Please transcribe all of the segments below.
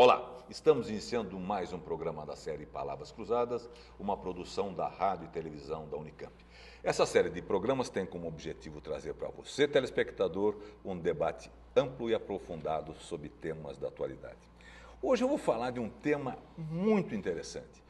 Olá, estamos iniciando mais um programa da série Palavras Cruzadas, uma produção da Rádio e Televisão da Unicamp. Essa série de programas tem como objetivo trazer para você, telespectador, um debate amplo e aprofundado sobre temas da atualidade. Hoje eu vou falar de um tema muito interessante.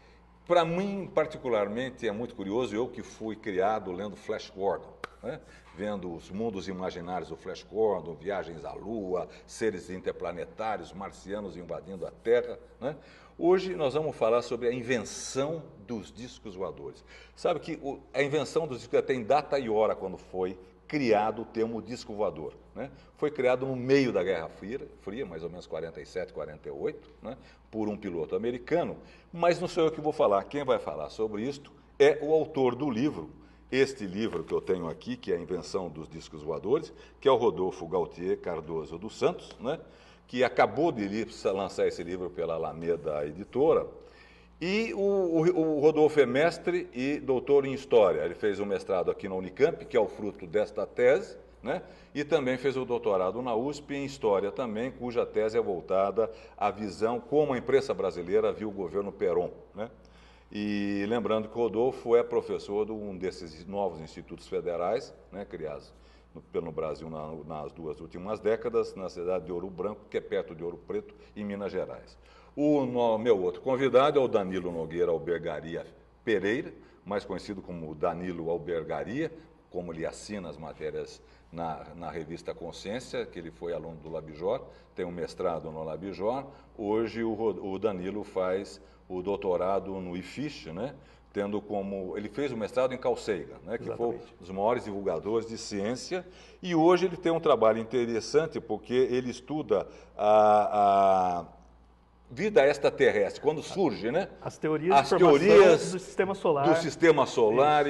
Para mim, particularmente, é muito curioso, eu que fui criado lendo Flash Gordon, né? Vendo os mundos imaginários do Flash Gordon, viagens à Lua, seres interplanetários, marcianos invadindo a Terra, né? Hoje nós vamos falar sobre a invenção dos discos voadores. Sabe que a invenção dos discos tem data e hora quando foi criado o termo disco voador, né? Foi criado no meio da Guerra Fria, mais ou menos 47, 48, né? Por um piloto americano, mas não sou eu que vou falar. Quem vai falar sobre isto é o autor do livro, este livro que eu tenho aqui, que é a Invenção dos Discos Voadores, que é o Rodolfo Gautier Cardoso dos Santos, né? Que acabou de lançar esse livro pela Alameda Editora. E o Rodolfo é mestre e doutor em História. Ele fez um mestrado aqui na Unicamp, que é o fruto desta tese, né? E também fez o doutorado na USP em História também, cuja tese é voltada à visão como a imprensa brasileira viu o governo Perón, né? E lembrando que o Rodolfo é professor de um desses novos institutos federais, né, criados pelo Brasil nas duas últimas décadas, na cidade de Ouro Branco, que é perto de Ouro Preto, em Minas Gerais. O meu outro convidado é o Danilo Nogueira Albergaria Pereira, mais conhecido como Danilo Albergaria, como ele assina as matérias na revista Consciência, que ele foi aluno do Labjor, tem um mestrado no Labjor. Hoje o Danilo faz o doutorado no IFISH, né? Tendo como... Ele fez o mestrado em Carl Sagan, né? Que foi um dos maiores divulgadores de ciência, e hoje ele tem um trabalho interessante porque ele estuda a vida extraterrestre, quando surge, né? As teorias do sistema solar. Do sistema solar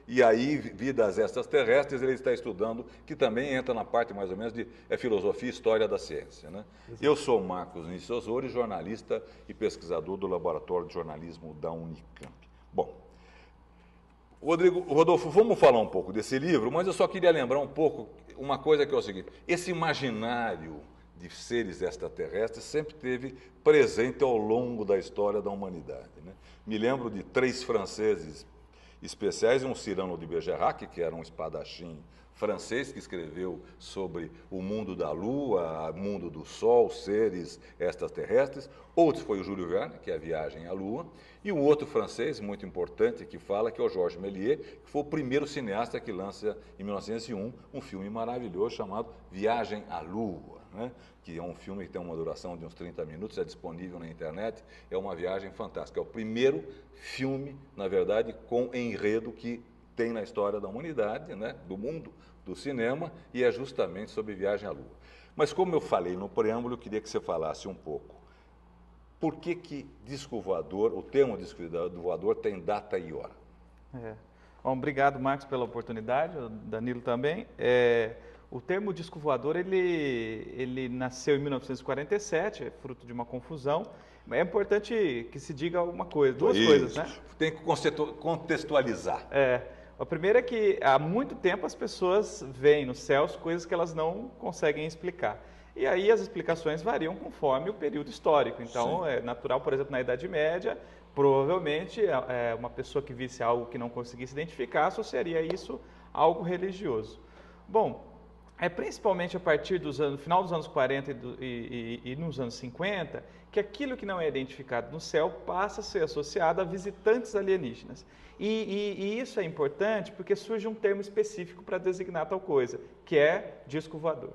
e aí vidas extraterrestres ele está estudando, que também entra na parte mais ou menos de filosofia e história da ciência, né? Eu sou Marcos Nício Osori, jornalista e pesquisador do Laboratório de Jornalismo da Unicamp. Bom, Rodolfo, vamos falar um pouco desse livro, mas eu só queria lembrar um pouco uma coisa que é o seguinte: esse imaginário de seres extraterrestres sempre esteve presente ao longo da história da humanidade, né? Me lembro de 3 franceses especiais, um Cyrano de Bergerac, que era um espadachim francês que escreveu sobre o mundo da Lua, o mundo do Sol, seres extraterrestres. Outro foi o Júlio Verne, que é a Viagem à Lua. E um outro francês muito importante que fala, que é o Georges Méliès, que foi o primeiro cineasta que lança, em 1901, um filme maravilhoso chamado Viagem à Lua, né? Que é um filme que tem uma duração de uns 30 minutos, é disponível na internet, é uma viagem fantástica. É o primeiro filme, na verdade, com enredo que tem na história da humanidade, né? Do mundo do cinema, e é justamente sobre Viagem à Lua. Mas como eu falei no preâmbulo, eu queria que você falasse um pouco. Por que disco voador, o termo disco voador tem data e hora? Bom, obrigado, Marcos, pela oportunidade, o Danilo também. O termo disco voador, ele nasceu em 1947, é fruto de uma confusão. É importante que se diga uma coisa, duas coisas, né? Tem que contextualizar. A primeira é que há muito tempo as pessoas veem nos céus coisas que elas não conseguem explicar. E aí as explicações variam conforme o período histórico. Então, é natural, por exemplo, na Idade Média, provavelmente uma pessoa que visse algo que não conseguisse identificar associaria isso a algo religioso. Bom, principalmente a partir do final dos anos 40 e nos anos 50, que aquilo que não é identificado no céu passa a ser associado a visitantes alienígenas. E isso é importante porque surge um termo específico para designar tal coisa, que é disco voador.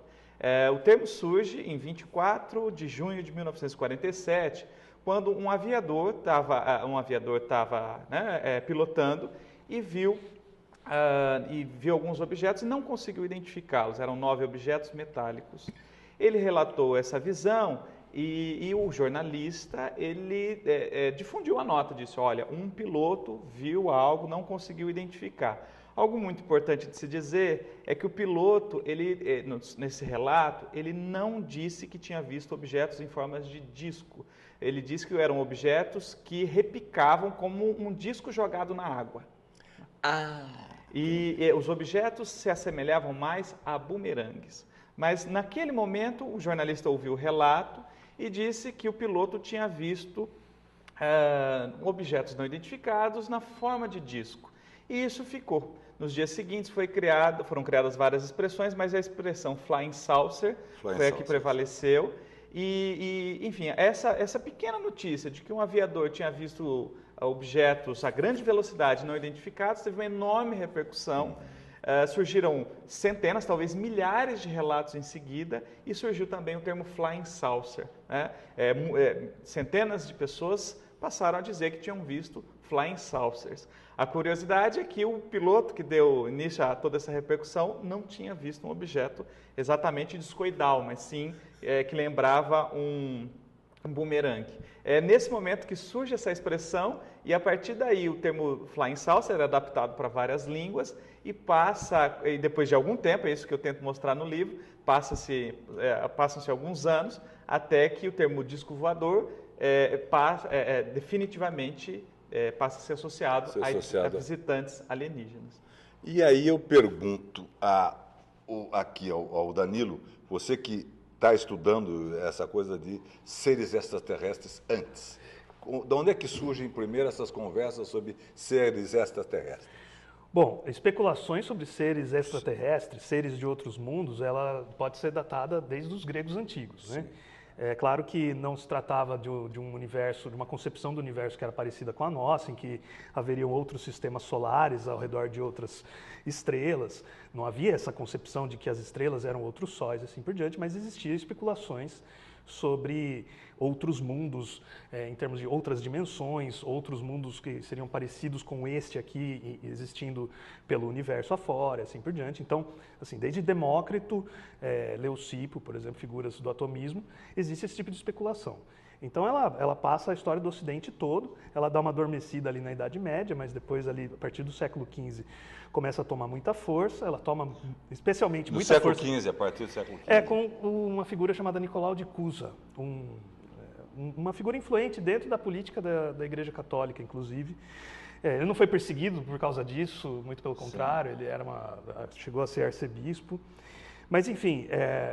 O termo surge em 24 de junho de 1947, quando um aviador estava pilotando e viu alguns objetos e não conseguiu identificá-los. Eram 9 objetos metálicos. Ele relatou essa visão e o jornalista difundiu a nota, disse: olha, um piloto viu algo, não conseguiu identificar. Algo muito importante de se dizer é que o piloto, nesse relato, ele não disse que tinha visto objetos em formas de disco. Ele disse que eram objetos que repicavam como um disco jogado na água. E os objetos se assemelhavam mais a bumerangues. Mas naquele momento o jornalista ouviu o relato e disse que o piloto tinha visto objetos não identificados na forma de disco. E isso ficou. Nos dias seguintes foram criadas várias expressões, mas a expressão flying saucer foi a que prevaleceu. Enfim, essa pequena notícia de que um aviador tinha visto objetos a grande velocidade não identificados teve uma enorme repercussão. Surgiram centenas, talvez milhares de relatos em seguida, e surgiu também o termo flying saucer. Né? Centenas de pessoas passaram a dizer que tinham visto flying saucers. A curiosidade é que o piloto que deu início a toda essa repercussão não tinha visto um objeto exatamente discoidal, mas sim que lembrava um bumerangue. É nesse momento que surge essa expressão e a partir daí o termo flying saucer é adaptado para várias línguas e e depois de algum tempo, é isso que eu tento mostrar no livro, passam-se alguns anos até que o termo disco voador definitivamente passa a ser associado a visitantes alienígenas. E aí eu pergunto aqui ao Danilo, você que está estudando essa coisa de seres extraterrestres antes, de onde é que surgem primeiro essas conversas sobre seres extraterrestres? Bom, especulações sobre seres extraterrestres, seres de outros mundos, ela pode ser datada desde os gregos antigos, né? É claro que não se tratava de um universo, de uma concepção do universo que era parecida com a nossa, em que haveriam outros sistemas solares ao redor de outras estrelas. Não havia essa concepção de que as estrelas eram outros sóis, assim por diante, mas existiam especulações sobre outros mundos, em termos de outras dimensões, outros mundos que seriam parecidos com este aqui, existindo pelo universo afora, assim por diante. Então, assim, desde Demócrito, Leucipo, por exemplo, figuras do atomismo, existe esse tipo de especulação. Então, ela passa a história do Ocidente todo, ela dá uma adormecida ali na Idade Média, mas depois, ali, a partir do século XV, começa a tomar muita força, ela toma especialmente muita força... Do século XV, a partir do século XV. Com uma figura chamada Nicolau de Cusa, uma figura influente dentro da política da Igreja Católica, inclusive. Ele não foi perseguido por causa disso, muito pelo contrário, ele chegou a ser arcebispo. Mas, enfim,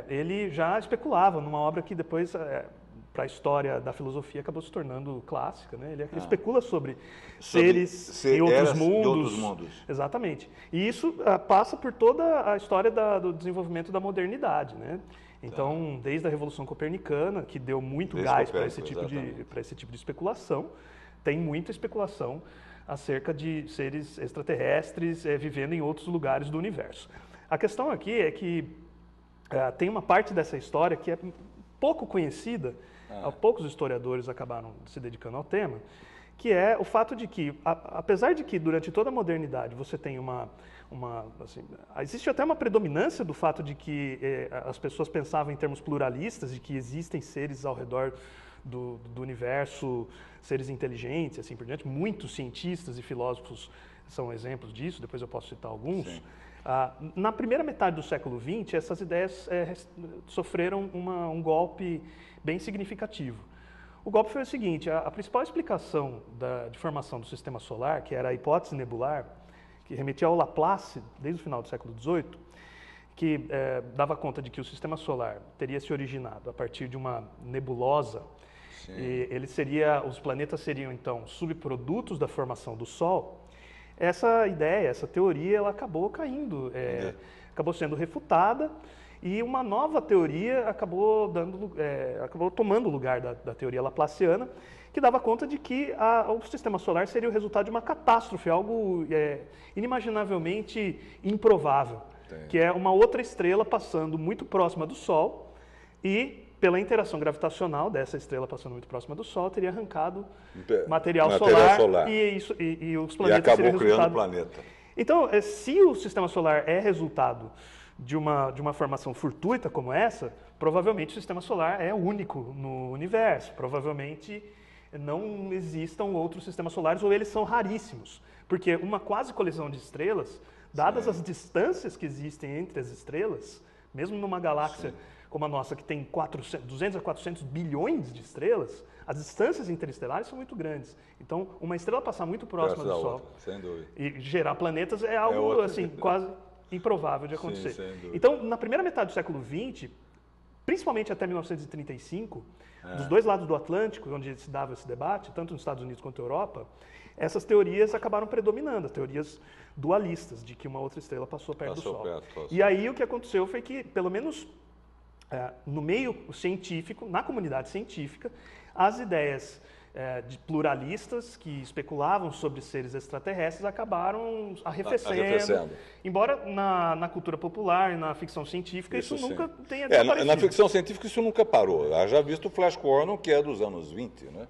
ele já especulava numa obra que depois... para a história da filosofia acabou se tornando clássica, né? Ele especula sobre seres em outros mundos. Exatamente. E isso passa por toda a história do desenvolvimento da modernidade, né? Então, desde a Revolução Copernicana, que deu muito gás para esse tipo de especulação, tem muita especulação acerca de seres extraterrestres vivendo em outros lugares do universo. A questão aqui é que tem uma parte dessa história que é pouco conhecida, poucos historiadores acabaram se dedicando ao tema, que é o fato de que, apesar de que durante toda a modernidade você tem existe até uma predominância do fato de que as pessoas pensavam em termos pluralistas, de que existem seres ao redor do universo, seres inteligentes, assim por diante. Muitos cientistas e filósofos são exemplos disso, depois eu posso citar alguns. Na primeira metade do século XX, essas ideias sofreram um golpe bem significativo. O golpe foi o seguinte: a principal explicação de formação do sistema solar, que era a hipótese nebular, que remetia ao Laplace desde o final do século XVIII, que dava conta de que o sistema solar teria se originado a partir de uma nebulosa. E os planetas seriam então subprodutos da formação do Sol. Essa ideia, essa teoria, ela acabou caindo, acabou sendo refutada, e uma nova teoria acabou tomando o lugar da teoria laplaciana, que dava conta de que o sistema solar seria o resultado de uma catástrofe, algo inimaginavelmente improvável, que é uma outra estrela passando muito próxima do Sol e, pela interação gravitacional dessa estrela passando muito próxima do Sol, teria arrancado material solar. E os planetas seriam resultado. E acabou criando o planeta. Então, se o sistema solar é resultado de uma formação fortuita como essa, provavelmente o sistema solar é único no universo. Provavelmente não existam outros sistemas solares, ou eles são raríssimos. Porque uma quase colisão de estrelas, dadas as distâncias que existem entre as estrelas, mesmo numa galáxia como a nossa, que tem 200 a 400 bilhões de estrelas, as distâncias interestelares são muito grandes. Então, uma estrela passar muito próxima do Sol e gerar planetas é algo assim, quase improvável de acontecer. Então, na primeira metade do século XX, principalmente até 1935, dos dois lados do Atlântico, onde se dava esse debate, tanto nos Estados Unidos quanto na Europa, essas teorias acabaram predominando, as teorias dualistas, de que uma outra estrela passou perto do Sol. E aí o que aconteceu foi que, pelo menos no meio científico, na comunidade científica, as ideias de pluralistas que especulavam sobre seres extraterrestres acabaram arrefecendo. Embora na cultura popular e na ficção científica isso nunca tenha desaparecido. Na ficção científica isso nunca parou. Eu já visto o Flash Gordon, que é dos anos 20, né?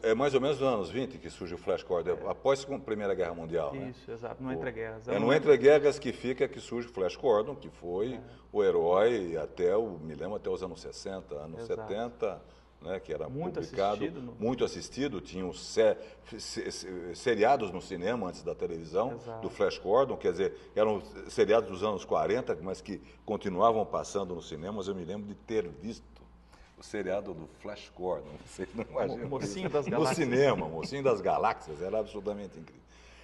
É mais ou menos dos anos 20 que surge o Flash Gordon, após a Primeira Guerra Mundial. Isso, exato, no Entre Guerras. É no Entre Guerras que surge o Flash Gordon, que foi o herói até os anos 60, anos 70... Né, que era muito publicado, muito assistido, tinha os seriados no cinema antes da televisão, do Flash Gordon, quer dizer, eram seriados dos anos 40, mas que continuavam passando nos cinemas. Eu me lembro de ter visto o seriado do Flash Gordon, vocês não imaginam. Mocinho das Galáxias. No cinema, Mocinho das Galáxias, era absolutamente incrível.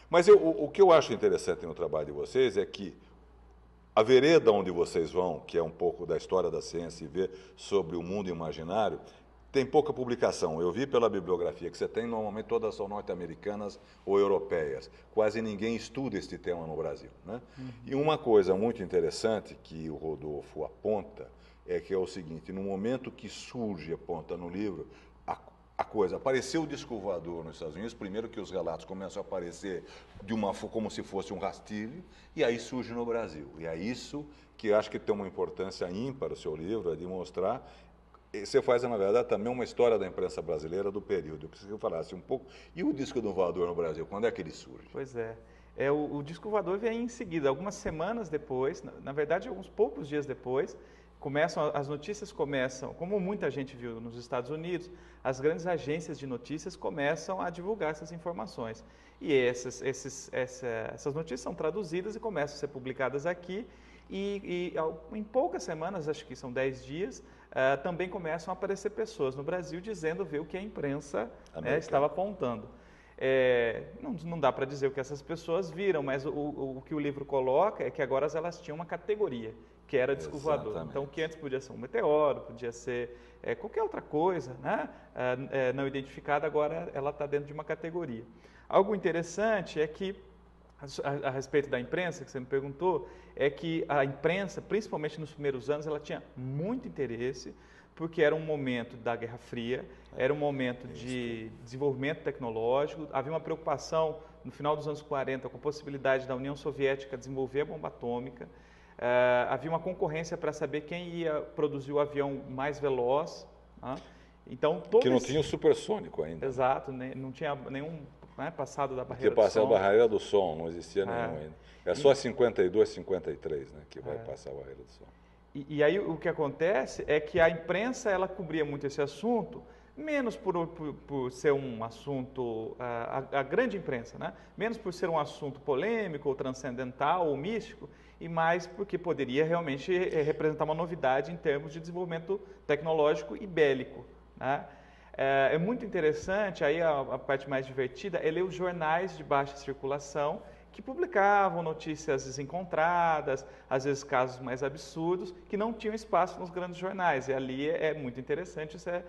Mas o que eu acho interessante no trabalho de vocês é que a vereda onde vocês vão, que é um pouco da história da ciência e ver sobre o mundo imaginário, tem pouca publicação. Eu vi pela bibliografia que você tem, normalmente todas são norte-americanas ou europeias. Quase ninguém estuda este tema no Brasil, né? E uma coisa muito interessante que o Rodolfo aponta é que é o seguinte: no momento que surge, aponta no livro, a coisa, apareceu o disco voador nos Estados Unidos, primeiro que os relatos começam a aparecer como se fosse um rastilho, e aí surge no Brasil. E é isso que eu acho que tem uma importância ímpar o seu livro, é de mostrar. Você faz, na verdade, também uma história da imprensa brasileira do período. Eu preciso que eu falasse um pouco. E o disco do voador no Brasil, quando é que ele surge? Pois é. O disco voador vem em seguida, algumas semanas depois, na verdade, alguns poucos dias depois, as notícias começam, como muita gente viu nos Estados Unidos, as grandes agências de notícias começam a divulgar essas informações. E essas notícias são traduzidas e começam a ser publicadas aqui. E em poucas semanas, acho que são 10 dias, também começam a aparecer pessoas no Brasil dizendo ver o que a imprensa estava apontando. Não dá para dizer o que essas pessoas viram, mas o que o livro coloca é que agora elas tinham uma categoria, que era disco voador. Então, o que antes podia ser um meteoro, podia ser qualquer outra coisa, né? Não identificada, agora ela está dentro de uma categoria. Algo interessante é que, a respeito da imprensa, que você me perguntou, é que a imprensa, principalmente nos primeiros anos, ela tinha muito interesse, porque era um momento da Guerra Fria, era um momento de desenvolvimento tecnológico, havia uma preocupação no final dos anos 40 com a possibilidade da União Soviética desenvolver a bomba atômica, havia uma concorrência para saber quem ia produzir o avião mais veloz. Então, que não tinha o supersônico ainda. Exato, não tinha nenhum passado da barreira do som. Porque passava a barreira do som, não existia nenhum ainda. É só 52, 53, né, que vai passar a barreira do som. E aí o que acontece é que a imprensa ela cobria muito esse assunto, menos por ser um assunto, a grande imprensa, né? Menos por ser um assunto polêmico, ou transcendental, ou místico, e mais porque poderia realmente representar uma novidade em termos de desenvolvimento tecnológico e bélico, né? É muito interessante, aí a parte mais divertida é ler os jornais de baixa circulação que publicavam notícias desencontradas, às vezes casos mais absurdos, que não tinham espaço nos grandes jornais. E ali é muito interessante, isso é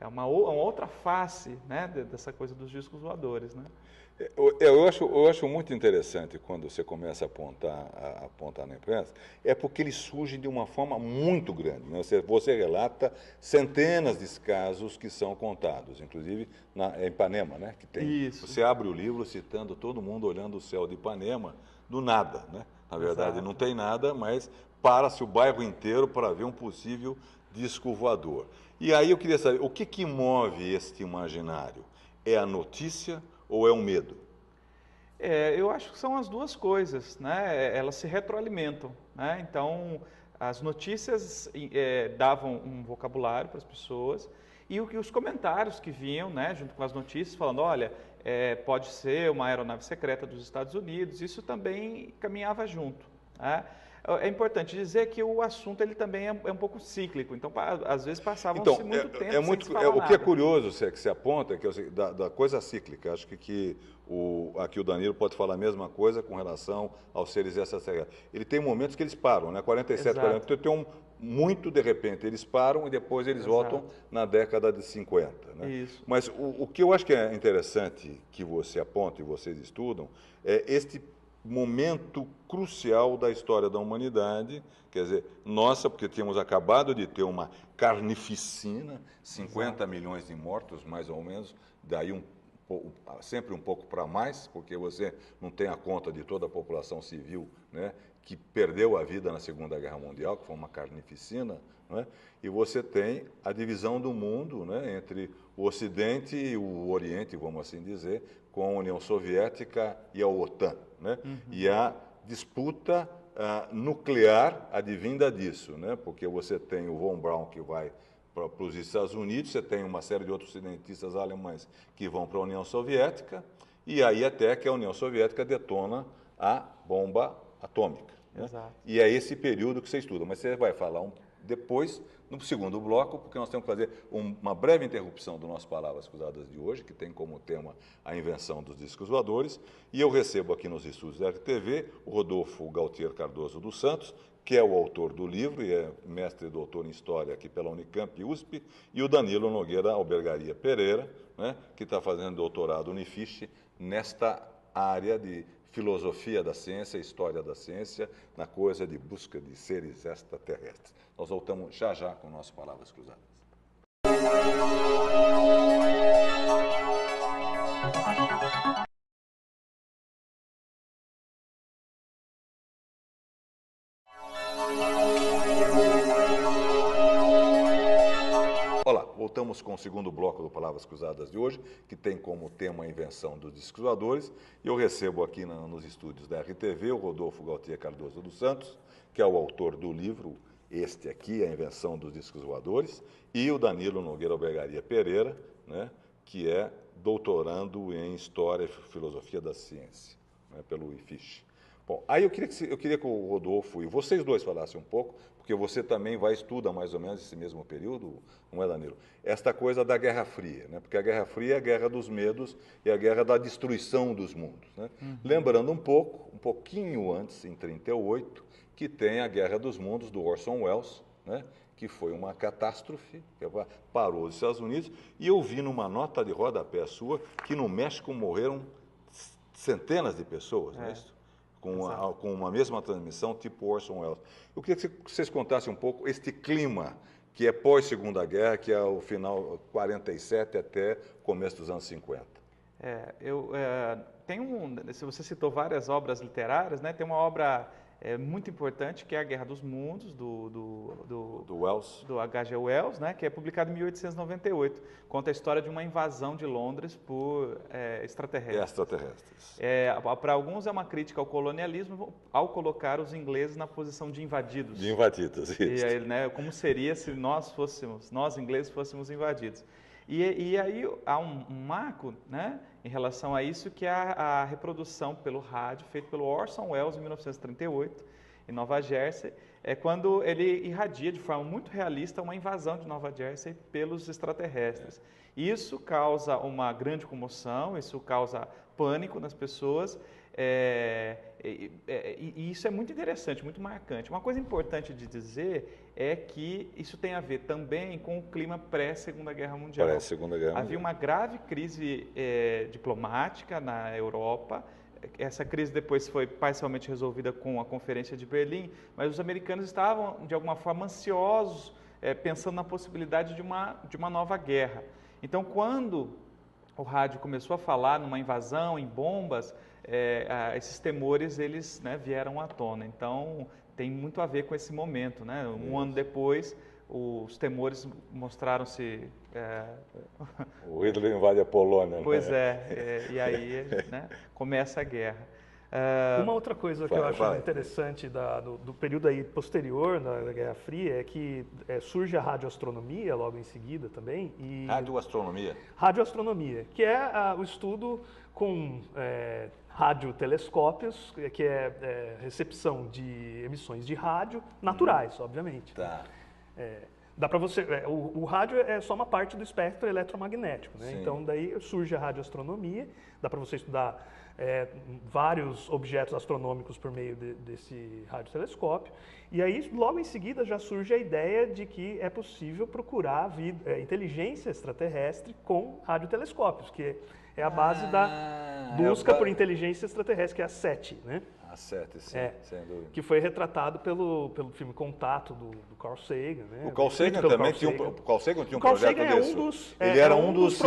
uma outra face, né, dessa coisa dos discos voadores, né? Eu acho muito interessante quando você começa a apontar na imprensa, é porque eles surgem de uma forma muito grande, né? Você relata centenas de casos que são contados, inclusive em Ipanema, né? Que tem. Isso. Você abre o livro citando todo mundo olhando o céu de Ipanema, do nada, né? Na verdade, exato, não tem nada, mas para-se o bairro inteiro para ver um possível disco voador. E aí eu queria saber, o que move este imaginário? É a notícia ou é um medo? Eu acho que são as duas coisas, né? Elas se retroalimentam, né? Então, as notícias davam um vocabulário para as pessoas e os comentários que vinham, né, junto com as notícias, falando, olha, pode ser uma aeronave secreta dos Estados Unidos, isso também caminhava junto, né? É importante dizer que o assunto ele também é um pouco cíclico, então às vezes passavam-se Então, muito tempo sem se falar o que nada. é curioso que se aponta é que da coisa cíclica. Acho que aqui o Danilo pode falar a mesma coisa com relação aos seres extraterrestres. Ele tem momentos que eles param, né? 47, Exato. 40, tem muito de repente eles param e depois eles voltam na década de 50. Né? Isso. Mas o que eu acho que é interessante que você aponta e vocês estudam é este momento crucial da história da humanidade, quer dizer, nossa, porque tínhamos acabado de ter uma carnificina, 50 milhões de mortos, mais ou menos, daí sempre um pouco para mais, porque você não tem a conta de toda a população civil, né, que perdeu a vida na Segunda Guerra Mundial, que foi uma carnificina, né, e você tem a divisão do mundo, né, entre o Ocidente e o Oriente, vamos assim dizer, com a União Soviética e a OTAN, né? E a disputa nuclear advinda disso, né? Porque você tem o Von Braun que vai para os Estados Unidos, você tem uma série de outros cientistas alemães que vão para a União Soviética, e aí até que a União Soviética detona a bomba atômica. Né? Exato. E é esse período que você estuda, mas você vai falar depois, no segundo bloco, porque nós temos que fazer uma breve interrupção do nosso Palavras Cruzadas de hoje, que tem como tema a invenção dos discos voadores, e eu recebo aqui nos estúdios da RTV o Rodolfo Gautier Cardoso dos Santos, que é o autor do livro e é mestre e doutor em História aqui pela Unicamp e USP, e o Danilo Nogueira Albergaria Pereira, né, que está fazendo doutorado Unifiche nesta área de filosofia da ciência, história da ciência, na coisa de busca de seres extraterrestres. Nós voltamos já já com nossas Palavras Cruzadas. Olá, voltamos com o segundo bloco do Palavras Cruzadas de hoje, que tem como tema a invenção dos discos voadores. E eu recebo aqui nos estúdios da RTV o Rodolfo Gautier Cardoso dos Santos, que é o autor do livro, este aqui, A Invenção dos Discos Voadores, e o Danilo Nogueira Albergaria Pereira, né, que é doutorando em História e Filosofia da Ciência, né, pelo IFISH. Bom, aí eu queria que o Rodolfo e vocês dois falassem um pouco, porque você também vai estudar mais ou menos esse mesmo período, não é, Danilo? Esta coisa da Guerra Fria, né? Porque a Guerra Fria é a guerra dos medos e a guerra da destruição dos mundos. Né? Lembrando um pouquinho antes, em 1938, que tem a Guerra dos Mundos do Orson Welles, né? Que foi uma catástrofe, que parou os Estados Unidos, e eu vi numa nota de rodapé sua que no México morreram centenas de pessoas, não é isso? Com uma mesma transmissão, tipo Orson Welles. Eu queria que vocês contassem um pouco este clima que é pós-Segunda Guerra, que é o final 47 até começo dos anos 50. Se você citou várias obras literárias, né, tem uma obra muito importante que é A Guerra dos Mundos, do Wells. Do H.G. Wells, né, que é publicado em 1898. Conta a história de uma invasão de Londres por extraterrestres. Para alguns é uma crítica ao colonialismo ao colocar os ingleses na posição de invadidos. De invadidos, isso. E aí, né, como seria se nós ingleses fôssemos invadidos. E aí há um marco, né, em relação a isso, que é a reprodução pelo rádio, feita pelo Orson Welles em 1938, em Nova Jersey, quando ele irradia de forma muito realista uma invasão de Nova Jersey pelos extraterrestres. Isso causa uma grande comoção, isso causa pânico nas pessoas, e isso é muito interessante, muito marcante. Uma coisa importante de dizer é que isso tem a ver também com o clima pré-Segunda Guerra Mundial. Pré-Segunda Guerra Mundial. Havia uma grave crise diplomática na Europa. Essa crise depois foi parcialmente resolvida com a Conferência de Berlim, mas os americanos estavam, de alguma forma, ansiosos, pensando na possibilidade de uma nova guerra. Então, quando o rádio começou a falar numa invasão, em bombas, esses temores eles, né, vieram à tona. Então, tem muito a ver com esse momento, né? Um ano depois, os temores mostraram-se... O Hitler invade a Polônia. Pois né? E aí, né, começa a guerra. Uma outra coisa que eu acho interessante do período aí posterior da Guerra Fria é que surge a radioastronomia logo em seguida também. Radioastronomia? Radioastronomia, que é o estudo com radiotelescópios, que é recepção de emissões de rádio naturais, obviamente. Tá. Dá para você, o rádio é só uma parte do espectro eletromagnético, né? Sim. Então daí surge a radioastronomia, dá para você estudar vários objetos astronômicos por meio desse radiotelescópio. E aí logo em seguida já surge a ideia de que é possível procurar inteligência extraterrestre com radiotelescópios, que é a base da busca por inteligência extraterrestre, que é a SETI, né? A SETI, sim, sem dúvida. Que foi retratado pelo filme Contato do Carl Sagan, né? O Carl Sagan também tinha um projeto desse. Ele era um dos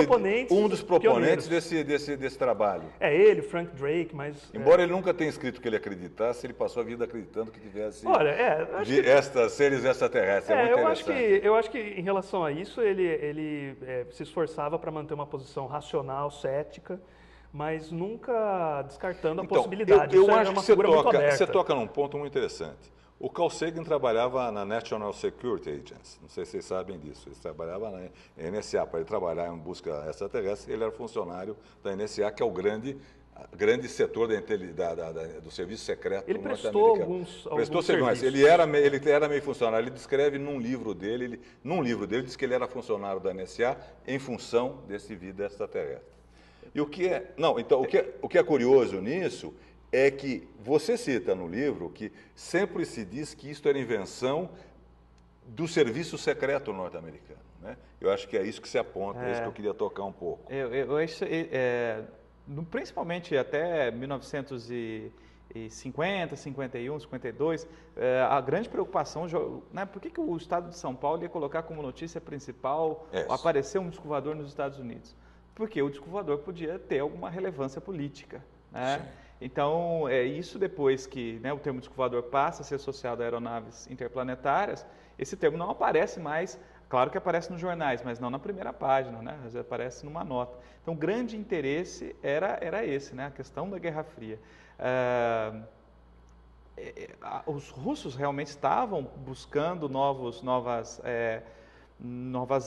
proponentes desse trabalho. Ele, Frank Drake, mas... Embora ele nunca tenha escrito que ele acreditasse, ele passou a vida acreditando que tivesse seres extraterrestres. É muito interessante. Eu acho que em relação a isso, ele se esforçava para manter uma posição racional, cética, mas nunca descartando a possibilidade. Eu acho que você toca num ponto muito interessante. O Carl Sagan trabalhava na National Security Agency, não sei se vocês sabem disso, ele trabalhava na NSA. Para ele trabalhar em busca extraterrestre, ele era funcionário da NSA, que é o grande setor do serviço secreto norte-americano. Prestou serviços. Ele era meio funcionário. Ele descreve num livro dele diz que ele era funcionário da NSA em função desse vida extraterrestre. E o que é curioso nisso é que você cita no livro que sempre se diz que isso era invenção do serviço secreto norte-americano, né? Eu acho que é isso que se aponta, é isso que eu queria tocar um pouco. Principalmente até 1950, 51, 52, a grande preocupação, né, por que o Estado de São Paulo ia colocar como notícia principal aparecer um disco voador nos Estados Unidos? Porque o disco voador podia ter alguma relevância política, né? Então, isso depois que, né, o termo disco voador passa a ser associado a aeronaves interplanetárias, esse termo não aparece mais, claro que aparece nos jornais, mas não na primeira página, né? Mas aparece numa nota. Então, o grande interesse era esse, né? A questão da Guerra Fria. Os russos realmente estavam buscando novas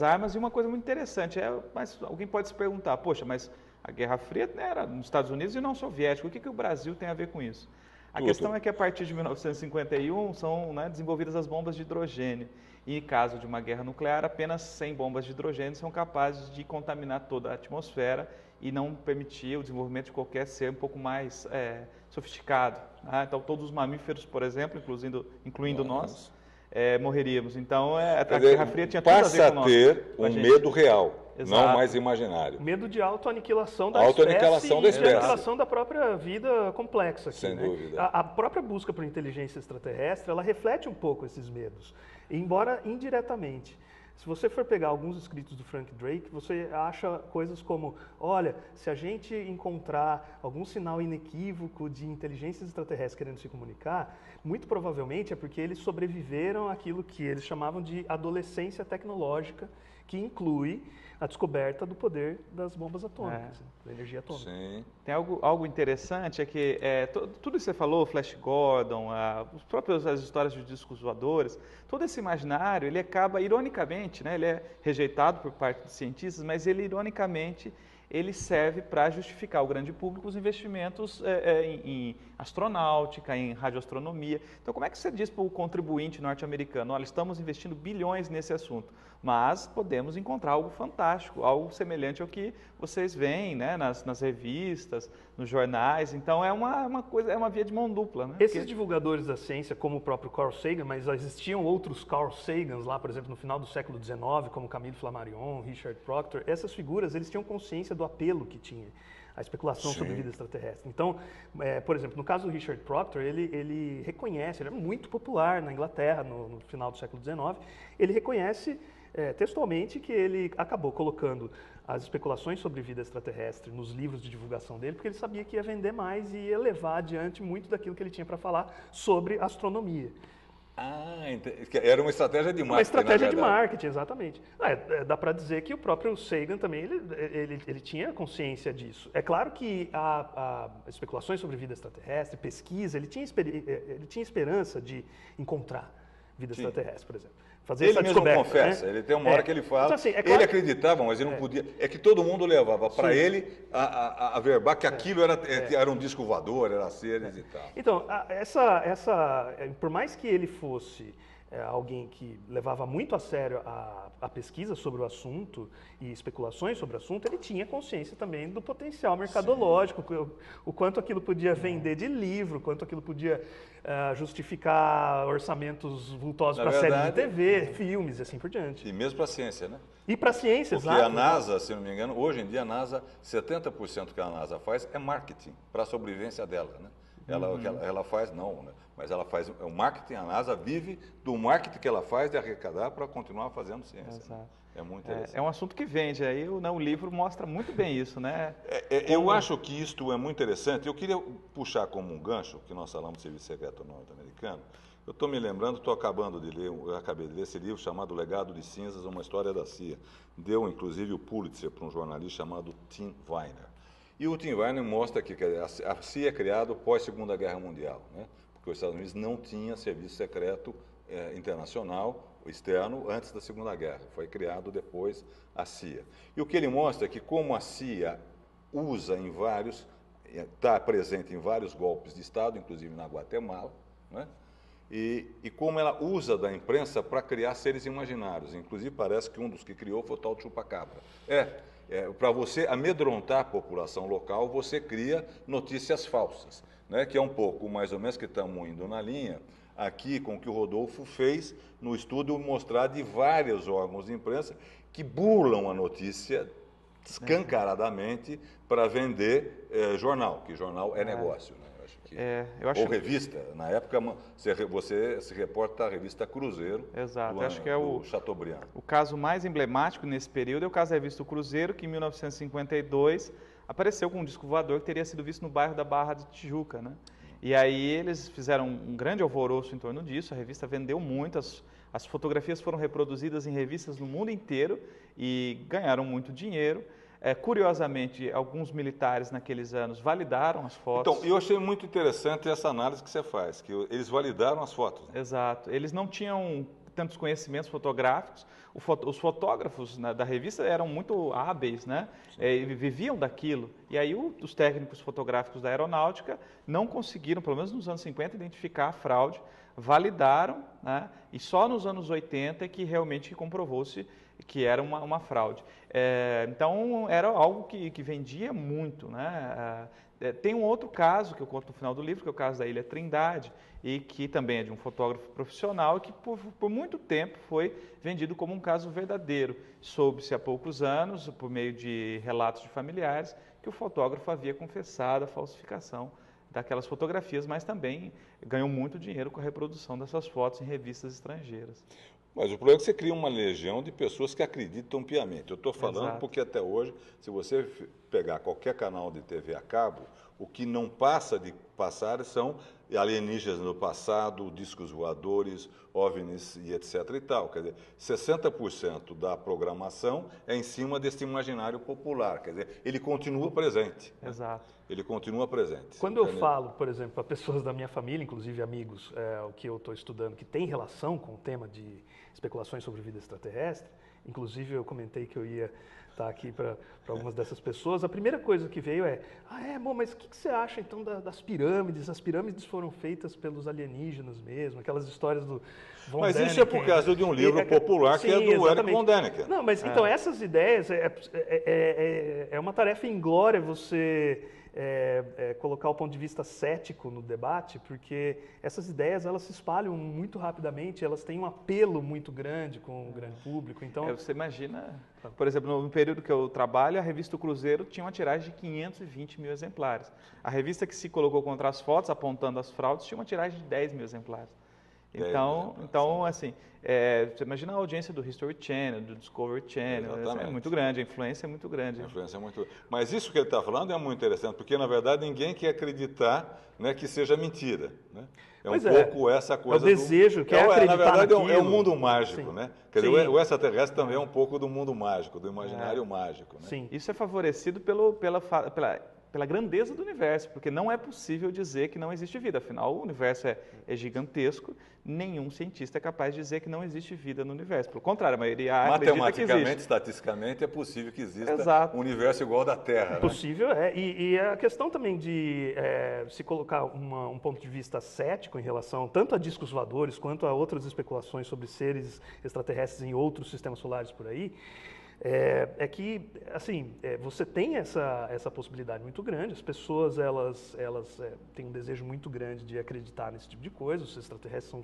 armas, e uma coisa muito interessante, mas alguém pode se perguntar, poxa, mas a Guerra Fria era nos Estados Unidos e não soviética, o que o Brasil tem a ver com isso? A questão é que a partir de 1951 são, né, desenvolvidas as bombas de hidrogênio, e em caso de uma guerra nuclear, apenas 100 bombas de hidrogênio são capazes de contaminar toda a atmosfera e não permitir o desenvolvimento de qualquer ser um pouco mais sofisticado, né? Então todos os mamíferos, por exemplo, incluindo nós, morreríamos. Então, a Guerra Fria tinha tudo a ver com nós. Passa a ter um medo real, não mais imaginário. Medo de autoaniquilação da espécie e de aniquilação da própria vida complexa. Aqui, sem dúvida. A própria busca por inteligência extraterrestre, ela reflete um pouco esses medos, embora indiretamente. Se você for pegar alguns escritos do Frank Drake, você acha coisas como, olha, se a gente encontrar algum sinal inequívoco de inteligências extraterrestres querendo se comunicar, muito provavelmente é porque eles sobreviveram àquilo que eles chamavam de adolescência tecnológica, que inclui a descoberta do poder das bombas atômicas, da energia atômica. Sim. Tem algo interessante, é que tudo isso que você falou, Flash Gordon, as histórias de discos voadores, todo esse imaginário, ele acaba, ironicamente, né, ele é rejeitado por parte dos cientistas, mas ele, ironicamente, ele serve para justificar ao grande público os investimentos em astronáutica, em radioastronomia. Então, como é que você diz para o contribuinte norte-americano, olha, estamos investindo bilhões nesse assunto, mas podemos encontrar algo fantástico, algo semelhante ao que vocês veem, né, nas revistas, nos jornais. Então, é uma via de mão dupla, né? Esses divulgadores da ciência, como o próprio Carl Sagan, mas existiam outros Carl Sagans lá, por exemplo, no final do século XIX, como Camille Flammarion, Richard Proctor, essas figuras, eles tinham consciência do apelo que tinha a especulação sobre vida extraterrestre. Então, por exemplo, no caso do Richard Proctor, ele reconhece, ele é muito popular na Inglaterra no final do século XIX, ele reconhece textualmente que ele acabou colocando as especulações sobre vida extraterrestre nos livros de divulgação dele, porque ele sabia que ia vender mais e ia levar adiante muito daquilo que ele tinha para falar sobre astronomia. Era uma estratégia de marketing. Uma estratégia na de verdade. marketing, exatamente. Dá para dizer que o próprio Sagan também ele tinha consciência disso. É claro que há especulações sobre vida extraterrestre, pesquisa, ele tinha esperança de encontrar vida Sim. extraterrestre, por exemplo. Fazer Ele essa mesmo descoberta, confessa, né? ele tem uma hora que ele fala, Então, assim, é ele claro- acreditava, mas ele não podia. É que todo mundo levava para Sim. ele a verbar que aquilo era um disco voador, era seres e tal. Então, por mais que ele fosse alguém que levava muito a sério a pesquisa sobre o assunto e especulações sobre o assunto, ele tinha consciência também do potencial mercadológico, o quanto aquilo podia vender de livro, quanto aquilo podia justificar orçamentos vultosos Na para séries de verdade, TV, filmes e assim por diante. E mesmo para a ciência, né? E para a ciência, Porque exato. a NASA, se não me engano, hoje em dia a NASA, 70% que a NASA faz é marketing para a sobrevivência dela, né? Ela faz, não, né? Mas ela faz o marketing, a NASA vive do marketing que ela faz de arrecadar para continuar fazendo ciência. Né? Exato. É muito interessante. É um assunto que vende, aí o livro mostra muito bem isso, né? Eu acho que isto é muito interessante. Eu queria puxar como um gancho, que nós falamos do Serviço Secreto Norte-Americano. Eu estou me lembrando, eu acabei de ler esse livro chamado Legado de Cinzas, uma história da CIA. Deu, inclusive, o Pulitzer para um jornalista chamado Tim Weiner. E o Tim Weiner mostra que a CIA é criada pós Segunda Guerra Mundial, né? Porque os Estados Unidos não tinha serviço secreto internacional, externo, antes da Segunda Guerra. Foi criado depois a CIA. E o que ele mostra é que como a CIA usa está presente em vários golpes de Estado, inclusive na Guatemala, né? E como ela usa da imprensa para criar seres imaginários. Inclusive parece que um dos que criou foi o tal de Chupacabra. Para você amedrontar a população local, você cria notícias falsas, né? Que é um pouco, mais ou menos, que estamos indo na linha aqui com o que o Rodolfo fez no estudo mostrar de vários órgãos de imprensa que burlam a notícia escancaradamente para vender jornal, que jornal é negócio, né? Ou revista. Na época, você se reporta à revista Cruzeiro, Exato. Acho que do Chateaubriand. O caso mais emblemático nesse período é o caso da revista Cruzeiro, que em 1952 apareceu com um disco voador que teria sido visto no bairro da Barra de Tijuca, né? E aí eles fizeram um grande alvoroço em torno disso, a revista vendeu muito, as fotografias foram reproduzidas em revistas no mundo inteiro e ganharam muito dinheiro. Curiosamente, alguns militares naqueles anos validaram as fotos. Então, eu achei muito interessante essa análise que você faz, que eles validaram as fotos. Né? Exato. Eles não tinham tantos conhecimentos fotográficos. Os fotógrafos da revista eram muito hábeis, né? Viviam daquilo. E aí os técnicos fotográficos da aeronáutica não conseguiram, pelo menos nos anos 50, identificar a fraude, validaram, né? E só nos anos 80 é que realmente comprovou-se que era uma fraude. Então, era algo que vendia muito, né? Tem um outro caso que eu conto no final do livro, que é o caso da Ilha Trindade, e que também é de um fotógrafo profissional e que por muito tempo foi vendido como um caso verdadeiro. Soube-se há poucos anos, por meio de relatos de familiares, que o fotógrafo havia confessado a falsificação daquelas fotografias, mas também ganhou muito dinheiro com a reprodução dessas fotos em revistas estrangeiras. Mas o problema é que você cria uma legião de pessoas que acreditam piamente. Eu estou falando Exato. Porque até hoje, se você pegar qualquer canal de TV a cabo, o que não passa de passar são alienígenas no passado, discos voadores, OVNIs e etc. e tal. Quer dizer, 60% da programação é em cima desse imaginário popular. Quer dizer, ele continua presente. Exato. Ele continua presente. Quando eu falo, por exemplo, para pessoas da minha família, inclusive amigos, o que eu estou estudando, que tem relação com o tema de especulações sobre vida extraterrestre, inclusive eu comentei que eu ia estar aqui para algumas dessas pessoas, a primeira coisa que veio mas o que você acha então das pirâmides? As pirâmides foram feitas pelos alienígenas mesmo, aquelas histórias do von Mas Däniken. isso é por causa de um livro popular que é do Eric von Däniken. Não, mas então essas ideias, é uma tarefa inglória você colocar o ponto de vista cético no debate, porque essas ideias elas se espalham muito rapidamente, elas têm um apelo muito grande com o grande público. Então, você imagina, por exemplo, no período que eu trabalho, a revista Cruzeiro tinha uma tiragem de 520 mil exemplares. A revista que se colocou contra as fotos, apontando as fraudes, tinha uma tiragem de 10 mil exemplares. Então assim, você imagina a audiência do History Channel, do Discovery Channel, é muito grande, a influência é muito grande. Mas isso que ele está falando é muito interessante, porque na verdade ninguém quer acreditar, né, que seja mentira, né? Pouco essa coisa. É o desejo, quer acreditar na verdade naquilo. É um mundo mágico, né? Quer dizer, Sim. o extraterrestre também é um pouco do mundo mágico, do imaginário mágico, né? Sim. Isso é favorecido pela grandeza do universo, porque não é possível dizer que não existe vida. Afinal, o universo é gigantesco, nenhum cientista é capaz de dizer que não existe vida no universo. Pelo contrário, a maioria acredita que existe. Matematicamente, estatisticamente, é possível que exista um universo igual ao da Terra. É possível, E a questão também de se colocar um ponto de vista cético em relação tanto a discos voadores quanto a outras especulações sobre seres extraterrestres em outros sistemas solares por aí, é que, assim, você tem essa possibilidade muito grande. As pessoas, elas têm um desejo muito grande de acreditar nesse tipo de coisa. Os extraterrestres são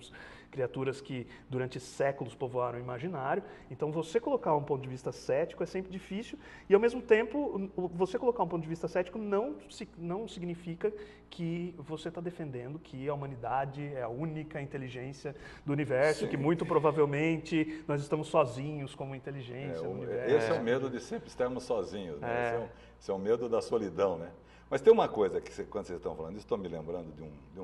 criaturas que durante séculos povoaram o imaginário. Então, você colocar um ponto de vista cético é sempre difícil. E, ao mesmo tempo, você colocar um ponto de vista cético não significa que você está defendendo que a humanidade é a única inteligência do universo, Sim. que muito provavelmente nós estamos sozinhos como inteligência no universo. Esse é o medo de sempre estarmos sozinhos, né? Esse é o medo da solidão, né? Mas tem uma coisa que, quando vocês estão falando isso, estou me lembrando de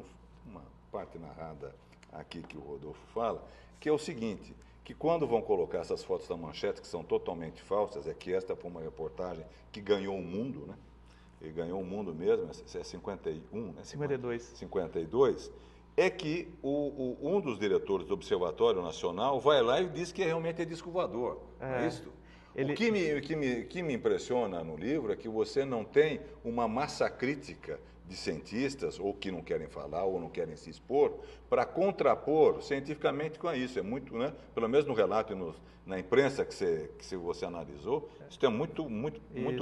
uma parte narrada aqui que o Rodolfo fala, que é o seguinte, que quando vão colocar essas fotos na manchete, que são totalmente falsas, que esta foi uma reportagem que ganhou o mundo, né? E ganhou o mundo mesmo, é 51, né? 52, é que um dos diretores do Observatório Nacional vai lá e diz que realmente é disco voador. É isso? O que me impressiona no livro é que você não tem uma massa crítica de cientistas, ou que não querem falar, ou não querem se expor, para contrapor cientificamente com isso. É muito, né? Pelo menos no relato e na imprensa que você analisou, isso é muito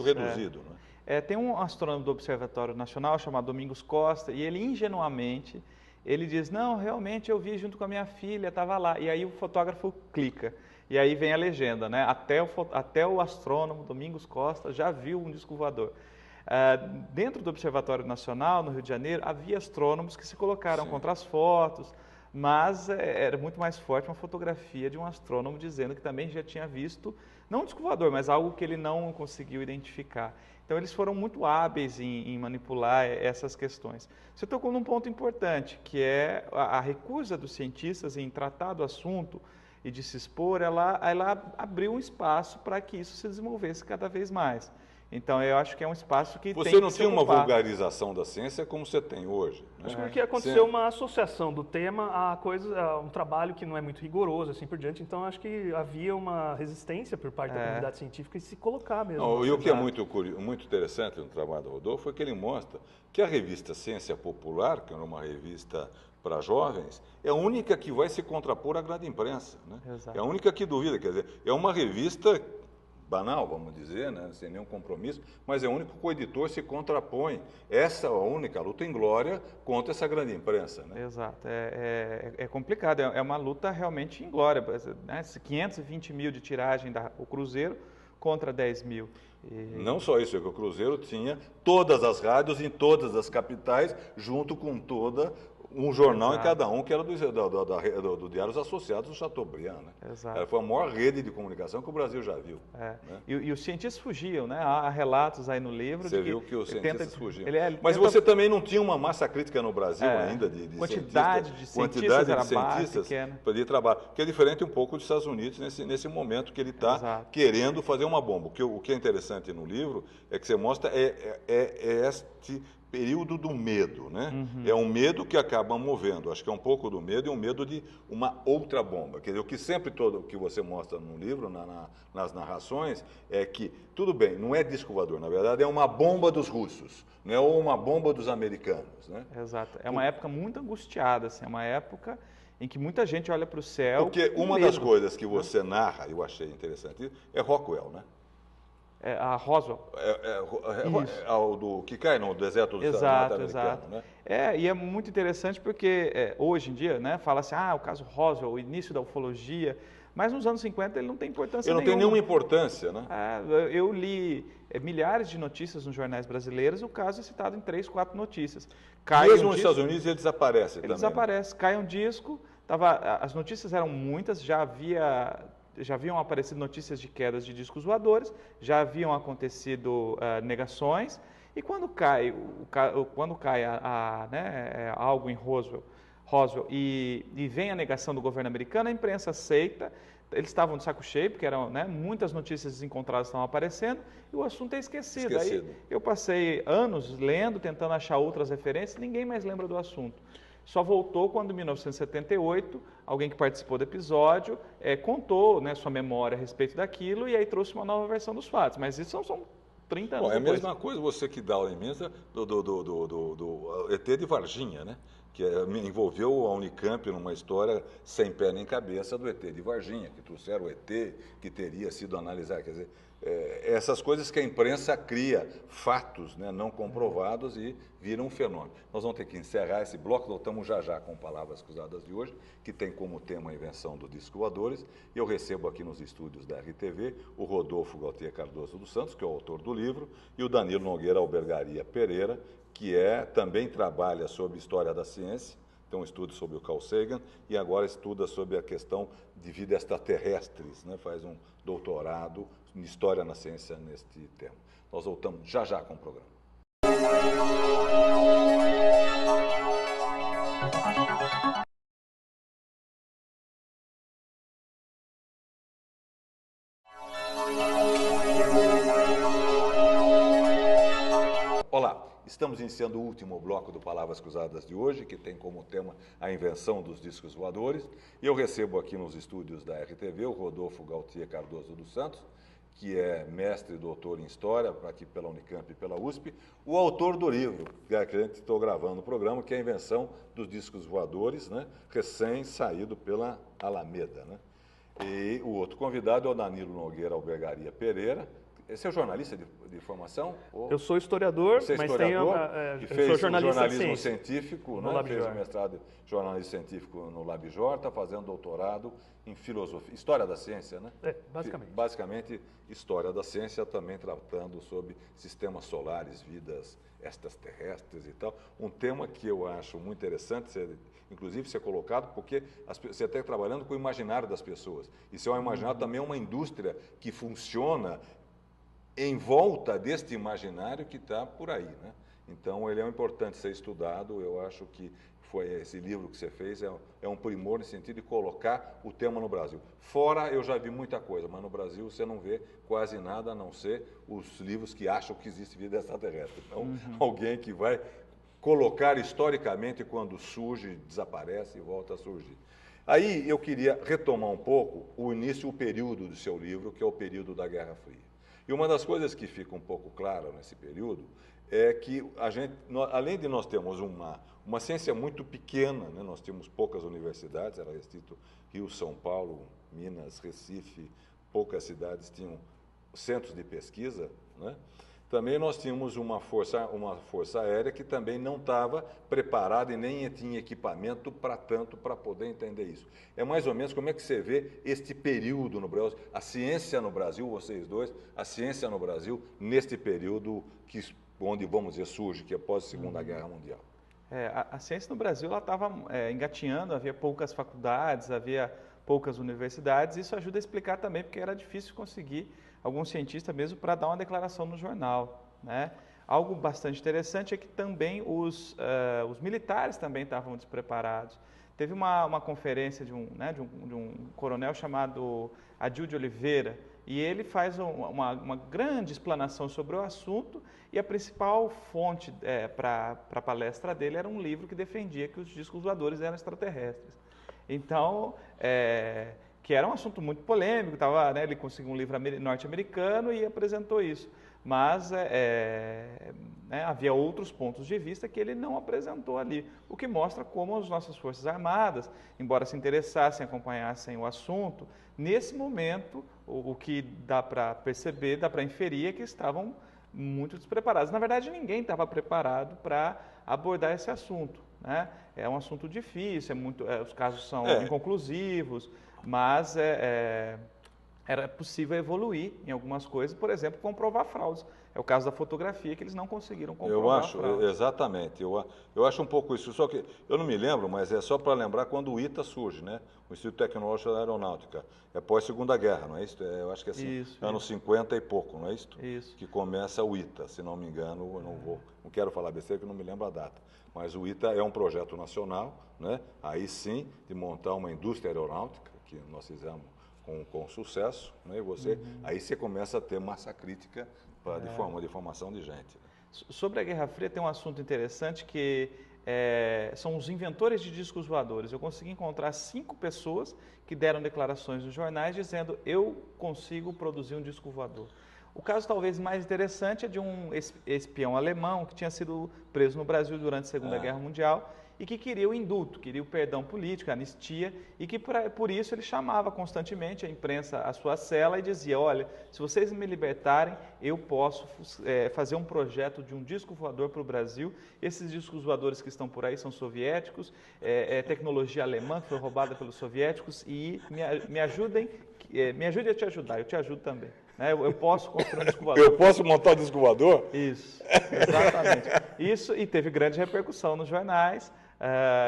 reduzido. Né? Tem um astrônomo do Observatório Nacional chamado Domingos Costa, e ele ingenuamente, ele diz, não, realmente eu vi junto com a minha filha, estava lá. E aí o fotógrafo clica. E aí vem a legenda, né? Até o astrônomo Domingos Costa já viu um disco voador. Dentro do Observatório Nacional, no Rio de Janeiro, havia astrônomos que se colocaram contra as fotos, mas era muito mais forte uma fotografia de um astrônomo dizendo que também já tinha visto, não um disco voador, mas algo que ele não conseguiu identificar. Então, eles foram muito hábeis em manipular essas questões. Você tocou num ponto importante, que é a recusa dos cientistas em tratar do assunto e de se expor, ela abriu um espaço para que isso se desenvolvesse cada vez mais. Então, eu acho que é um espaço que tem que se ocupar. Você não tinha uma vulgarização da ciência como você tem hoje. Né? Acho que aconteceu uma associação do tema a um trabalho que não é muito rigoroso, assim por diante. Então, acho que havia uma resistência por parte da comunidade científica em se colocar mesmo. E o que é muito interessante no trabalho do Rodolfo é que ele mostra que a revista Ciência Popular, que era uma revista para jovens, é a única que vai se contrapor à grande imprensa. Né? É a única que duvida. Quer dizer, é uma revista banal, vamos dizer, né? Sem nenhum compromisso, mas é o único que o editor se contrapõe. Essa é a única luta inglória contra essa grande imprensa. Né? Exato, é complicado, é uma luta realmente inglória, né? 520 mil de tiragem o Cruzeiro contra 10 mil. Não só isso, é que o Cruzeiro tinha todas as rádios em todas as capitais, junto com um jornal em cada um, que era do Diários Associados do Chateaubriand. Né? Exato. Foi a maior rede de comunicação que o Brasil já viu. Né? E os cientistas fugiam, né? Há relatos aí no livro. Você viu que os cientistas fugiam. Mas você também não tinha uma massa crítica no Brasil ainda de quantidade cientistas para trabalho, que é diferente um pouco dos Estados Unidos nesse momento que ele está querendo fazer uma bomba. O que é interessante no livro é que você mostra este período do medo, né? É um medo que acaba movendo, acho que é um pouco do medo e um medo de uma outra bomba. Quer dizer, o que sempre que você mostra no livro, nas narrações, é que, tudo bem, não é disco voador, na verdade é uma bomba dos russos, né? Ou uma bomba dos americanos. Né? Exato, é uma época muito angustiada, assim, é uma época em que muita gente olha para o céu. Porque uma das coisas que você narra, eu achei interessante, é Rockwell, né? A Roswell. O do que cai no deserto do norte-americano. Exato. Né? E é muito interessante porque hoje em dia, né, fala assim, o caso Roswell, o início da ufologia, mas nos anos 50 ele não tem importância nenhuma. Ele não tem nenhuma importância, né? Eu li milhares de notícias nos jornais brasileiros, o caso é citado em 3, 4 notícias. Mesmo nos Estados Unidos ele desaparece também. Ele desaparece, cai um disco, as notícias eram muitas, já haviam aparecido notícias de quedas de discos voadores, já haviam acontecido negações, e quando cai algo em Roswell e vem a negação do governo americano, a imprensa aceita. Eles estavam de saco cheio, porque eram, muitas notícias desencontradas estavam aparecendo, e o assunto é esquecido. Aí eu passei anos lendo, tentando achar outras referências, ninguém mais lembra do assunto. Só voltou quando, em 1978, alguém que participou do episódio contou sua memória a respeito daquilo, e aí trouxe uma nova versão dos fatos. Mas isso são 30 anos depois. É a mesma coisa você que dá aula imensa do ET de Varginha, né? Que envolveu a Unicamp numa história sem pé nem cabeça do ET de Varginha, que trouxeram o ET que teria sido analisado. Quer dizer, essas coisas que a imprensa cria, fatos não comprovados e viram um fenômeno. Nós vamos ter que encerrar esse bloco, voltamos já com Palavras Cruzadas de hoje, que tem como tema a invenção dos discos voadores. Eu recebo aqui nos estúdios da RTV o Rodolfo Gautier Cardoso dos Santos, que é o autor do livro, e o Danilo Nogueira Albergaria Pereira, que também trabalha sobre história da ciência, tem um estudo sobre o Carl Sagan e agora estuda sobre a questão de vida extraterrestres, faz um doutorado em história na ciência neste tema. Nós voltamos já com o programa. Olá, estamos iniciando o último bloco do Palavras Cruzadas de hoje, que tem como tema a invenção dos discos voadores. E eu recebo aqui nos estúdios da RTV o Rodolfo Gautier Cardoso dos Santos, que é mestre e doutor em História, aqui pela Unicamp e pela USP, o autor do livro, que a gente estou gravando o programa, que é a invenção dos discos voadores, recém-saído pela Alameda. E o outro convidado é o Danilo Nogueira Albergaria Pereira. Você é jornalista de formação? Eu sou historiador, Você é mas sou jornalista jornalismo científico, no fez o mestrado em jornalismo científico no LabJOR, está fazendo doutorado em filosofia, história da ciência, basicamente. Basicamente, história da ciência, também tratando sobre sistemas solares, vidas extraterrestres e tal. Um tema que eu acho muito interessante, inclusive ser colocado, porque você está trabalhando com o imaginário das pessoas. E se é um imaginário, também é uma indústria que funciona em volta deste imaginário que está por aí. Então, ele é importante ser estudado. Eu acho que esse livro que você fez é um primor no sentido de colocar o tema no Brasil. Fora, eu já vi muita coisa, mas no Brasil você não vê quase nada, a não ser os livros que acham que existe vida extraterrestre. Então, alguém que vai colocar historicamente quando surge, desaparece e volta a surgir. Aí, eu queria retomar um pouco o início, o período do seu livro, que é o período da Guerra Fria. E uma das coisas que fica um pouco clara nesse período é que além de nós termos uma ciência muito pequena, nós tínhamos poucas universidades, era restrito Rio, São Paulo, Minas, Recife, poucas cidades tinham centros de pesquisa, Também nós tínhamos uma força aérea que também não estava preparada e nem tinha equipamento para poder entender isso. É mais ou menos como é que você vê este período no Brasil, a ciência no Brasil, vocês dois, a ciência no Brasil, neste período onde, vamos dizer, surge, que é após a Segunda Guerra Mundial. A ciência no Brasil estava engatinhando, havia poucas faculdades, havia poucas universidades. Isso ajuda a explicar também, porque era difícil conseguir algum cientista mesmo para dar uma declaração no jornal. Algo bastante interessante é que também os militares também estavam despreparados. Teve uma conferência de um coronel chamado Adil de Oliveira, e ele faz uma grande explanação sobre o assunto, e a principal fonte para a palestra dele era um livro que defendia que os discos voadores eram extraterrestres. Então, que era um assunto muito polêmico, ele conseguiu um livro norte-americano e apresentou isso. Mas havia outros pontos de vista que ele não apresentou ali, o que mostra como as nossas Forças Armadas, embora se interessassem, acompanhassem o assunto, nesse momento, o que dá para perceber, dá para inferir, é que estavam muito despreparados. Na verdade, ninguém estava preparado para abordar esse assunto. É um assunto difícil, os casos são inconclusivos, mas era possível evoluir em algumas coisas, por exemplo, comprovar fraudes. É o caso da fotografia, que eles não conseguiram comprovar fraudes. Exatamente, eu acho um pouco isso, só que eu não me lembro, mas é só para lembrar quando o ITA surge, né? O Instituto Tecnológico da Aeronáutica, é pós-Segunda Guerra, não é isso? Eu acho que é assim, anos 50 e pouco, não é isso? Isso. Que começa o ITA, se não me engano, eu não quero falar besteira, que eu não me lembro a data, mas o ITA é um projeto nacional, né? Aí sim, de montar uma indústria aeronáutica, que nós fizemos com sucesso, né? E aí você começa a ter massa crítica de formação de gente. Sobre a Guerra Fria tem um assunto interessante que são os inventores de discos voadores. Eu consegui encontrar 5 pessoas que deram declarações nos jornais dizendo eu consigo produzir um disco voador. O caso talvez mais interessante é de um espião alemão que tinha sido preso no Brasil durante a Segunda Guerra Mundial e que queria o indulto, queria o perdão político, a anistia, e que por isso ele chamava constantemente a imprensa à sua cela e dizia, olha, se vocês me libertarem, eu posso fazer um projeto de um disco voador para o Brasil. Esses discos voadores que estão por aí são soviéticos, é tecnologia alemã que foi roubada pelos soviéticos, e me ajude a te ajudar, eu te ajudo também. Eu posso construir um disco voador. Eu posso montar um disco voador? Isso, exatamente. Isso, e teve grande repercussão nos jornais.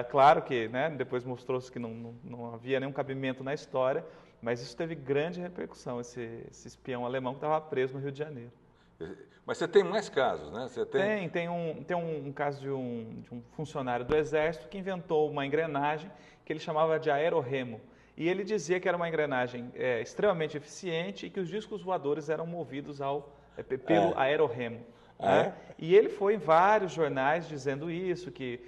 Claro que depois mostrou-se que não havia nenhum cabimento na história, mas isso teve grande repercussão, esse espião alemão que estava preso no Rio de Janeiro. Mas você tem mais casos, né? Você tem um caso de um funcionário do Exército que inventou uma engrenagem que ele chamava de aerorremo. E ele dizia que era uma engrenagem extremamente eficiente e que os discos voadores eram movidos pelo aerorremo. E ele foi em vários jornais dizendo isso, que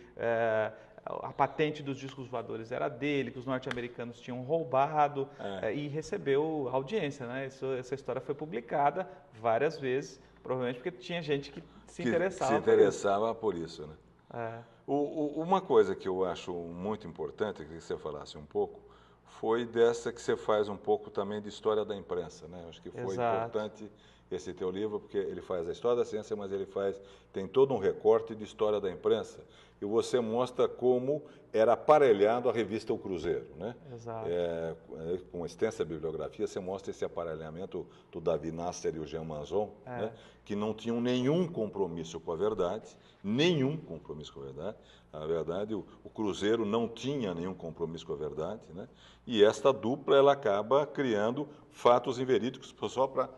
a patente dos discos voadores era dele, que os norte-americanos tinham roubado, e recebeu audiência. Essa história foi publicada várias vezes, provavelmente porque tinha gente que se interessava por isso. Né? Uma coisa que eu acho muito importante, que você falasse um pouco, foi dessa que você faz um pouco também de história da imprensa, né? Acho que foi importante esse teu livro, porque ele faz a história da ciência, mas ele tem todo um recorte de história da imprensa, e você mostra como era aparelhado a revista O Cruzeiro, né? Exato. Com uma extensa bibliografia, você mostra esse aparelhamento do Davi Nasser e o Jean Manzon, né? Que não tinham nenhum compromisso com a verdade, A verdade, o Cruzeiro não tinha nenhum compromisso com a verdade, né? E esta dupla, ela acaba criando fatos inverídicos só para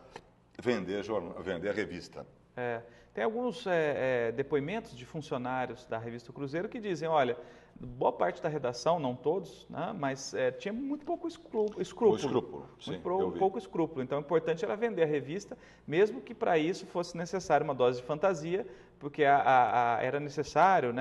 vender a revista. Tem alguns depoimentos de funcionários da revista O Cruzeiro que dizem, olha, boa parte da redação, não todos, né, mas tinha muito pouco escrúpulo. Pouco escrúpulo. Então, o importante era vender a revista, mesmo que para isso fosse necessário uma dose de fantasia, porque era necessário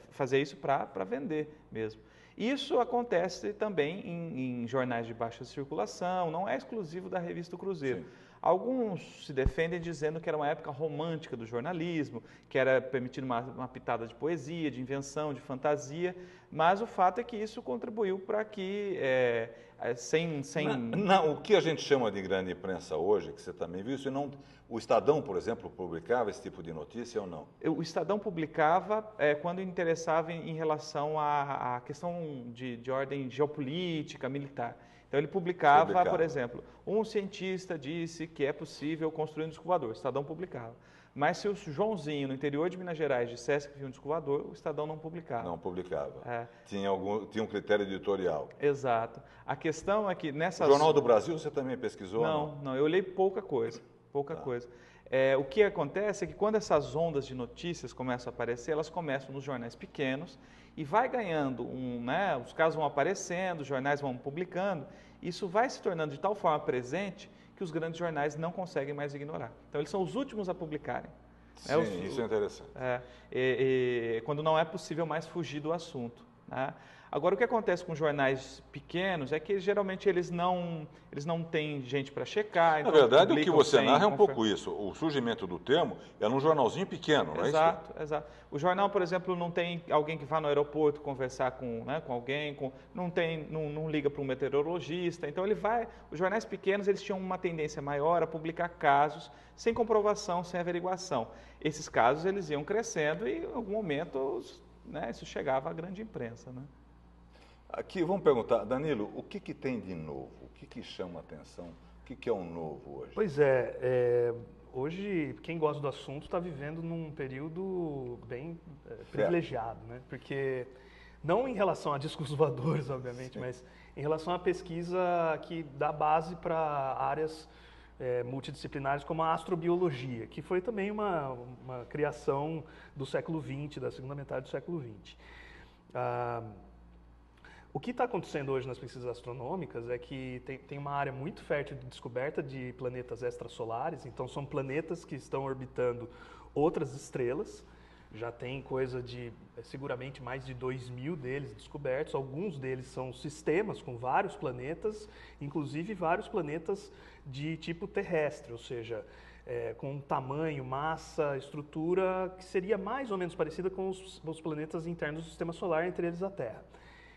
fazer isso para vender mesmo. Isso acontece também em jornais de baixa circulação, não é exclusivo da revista O Cruzeiro. Sim. Alguns se defendem dizendo que era uma época romântica do jornalismo, que era permitindo uma pitada de poesia, de invenção, de fantasia, mas o fato é que isso contribuiu para que, o que a gente chama de grande imprensa hoje, que você também viu, o Estadão, por exemplo, publicava esse tipo de notícia ou não? O Estadão publicava quando interessava em relação à questão de ordem geopolítica, militar. Então, ele publicava, por exemplo, um cientista disse que é possível construir um disco voador, o Estadão publicava. Mas se o Joãozinho, no interior de Minas Gerais, dissesse que viu um disco voador, o Estadão não publicava. Não publicava. Tinha um critério editorial. Exato. A questão é que nessas... O Jornal do Brasil você também pesquisou? Não, eu olhei pouca coisa. O que acontece é que quando essas ondas de notícias começam a aparecer, elas começam nos jornais pequenos e vai ganhando, os casos vão aparecendo, os jornais vão publicando, isso vai se tornando de tal forma presente que os grandes jornais não conseguem mais ignorar. Então, eles são os últimos a publicarem. Sim, isso é interessante. Quando não é possível mais fugir do assunto. Né? Agora, o que acontece com jornais pequenos é que geralmente eles não têm gente para checar. Então, na verdade, o que você narra é um pouco isso. O surgimento do termo é num jornalzinho pequeno, não é isso? Exato. O jornal, por exemplo, não tem alguém que vá no aeroporto conversar com alguém, não liga para um meteorologista. Então, os jornais pequenos eles tinham uma tendência maior a publicar casos sem comprovação, sem averiguação. Esses casos eles iam crescendo e, em algum momento, isso chegava à grande imprensa, né? Aqui, vamos perguntar, Danilo, o que tem de novo? que chama a atenção? O que é o novo hoje? Pois é, hoje quem gosta do assunto está vivendo num período bem privilegiado, né? Porque, não em relação a discos voadores, obviamente, mas em relação à pesquisa que dá base para áreas multidisciplinares como a astrobiologia, que foi também uma criação do século XX, da segunda metade do século XX. O que está acontecendo hoje nas pesquisas astronômicas é que tem uma área muito fértil de descoberta de planetas extrasolares, então são planetas que estão orbitando outras estrelas, já tem coisa de seguramente mais de 2.000 deles descobertos, alguns deles são sistemas com vários planetas, inclusive vários planetas de tipo terrestre, ou seja, com tamanho, massa, estrutura que seria mais ou menos parecida com os planetas internos do Sistema Solar, entre eles a Terra.